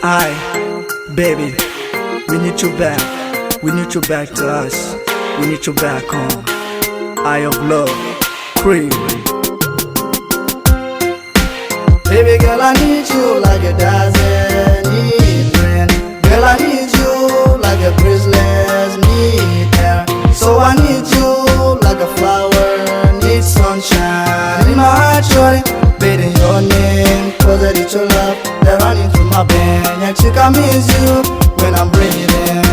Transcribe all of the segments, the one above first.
Aye, baby, we need you back. We need you back to us. We need you back home. Eye of love, cream. Baby girl, I need you like a dozen need rain. Girl, I need you like a breezes need air. So I need you like a flower needs sunshine. In my heart, shorty, beating your name, 'cause I need your love. They're running through my veins. And chick, I miss you when I'm breathing.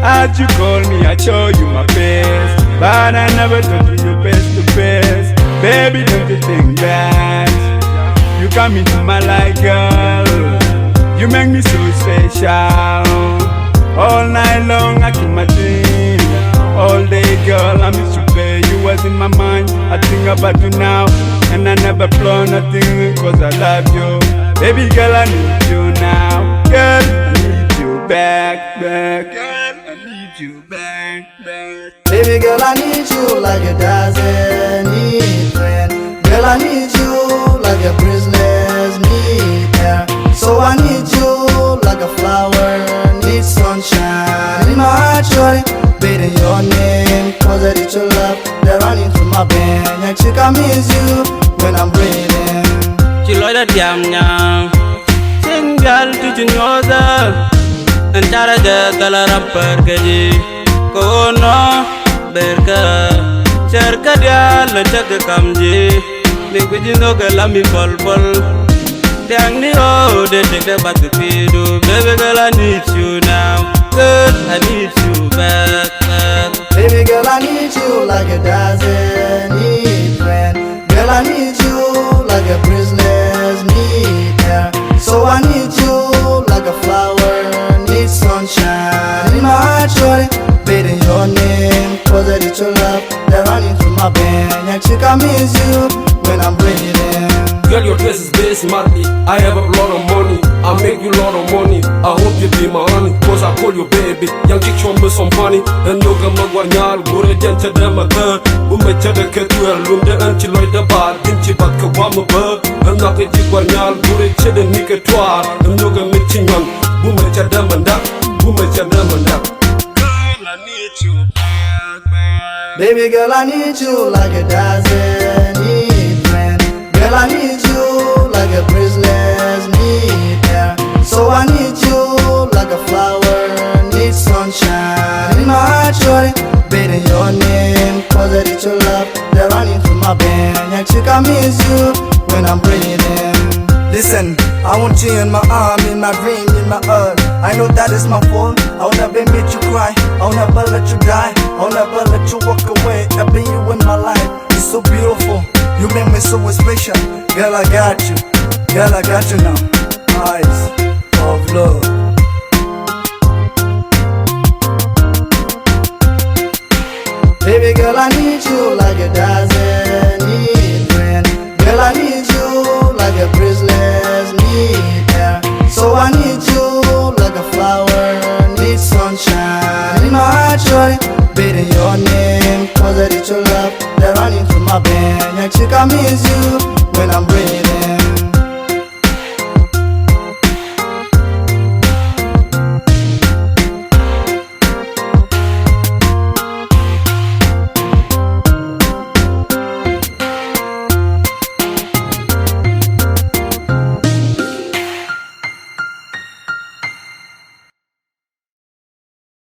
As you call me, I show you my best, but I never told you your best to best. Baby, don't you think that you come into my life, girl? You make me so special. All night long, I keep my dream. All day, girl, I miss you, babe. You was in my mind. I think about you now, and I never plan nothing 'cause I love you. Baby girl, I need you now. Girl, I need you back. Girl, I need you back. Baby girl, I need you like a dozen need friend. Girl, I need you like a breezes need air. So I need you like a flower needs sunshine. In my heart, shorty, beating your name, 'cause I need your love. They're running through my veins. And chick, I miss you when I'm breathing. Chiloida diamnya, tinggal tujuh nyoda. Antara jatala rapper kaji, kono berka, cerka dia lecak kamji. Minggu jindo kelami pol. Tiang ni oh, they take the back to pidu. Baby girl, I need you now. Girl, I need you back. Baby girl, I need you like a dozen need friend. Girl, I need you like a breezes need air. So I need you like a flower needs sunshine. In my heart, shorty, beating your name, 'cause I need your love. They're running through my veins. And chick, I miss you when I'm breathing. Girl, your dress is very smartly. I have a lot of money. I make you a lot of money. I hope you be my honey, 'cause I call you baby. Young chick show me some funny. And you come up with nyal, gure jente de mother. Ume chede ketuel, lumde anchi loy de bar, dinchi bat ke wama ber. And not a chick with nyal, gure chede nike toar. And you come with chingon, ume chede mandak, ume chede mandak. Girl, I need you back. Baby girl, I need you like a dozen need friend. Girl, I need you like a breezes need air. So I need you like a flower needs sunshine. In my heart, shorty, beating your name, 'cause I need your love. They're running through my veins. And chick, I miss you when I'm breathing. Listen, I want you in my arm, in my dream, in my earth. I know that is my fault. I'll never make you cry. I'll never let you die. I'll never let you walk away. Having you in my life is so beautiful. You make me so special. Girl, I got you. Girl, I got you now. Eyes of love. Baby girl, I need you like a dozen need friend. Girl, I need you like a breezes need air. So I need you like a flower needs sunshine. In my heart, shorty, beating your name, 'cause I need your love. They're running through my veins. And chick, I miss you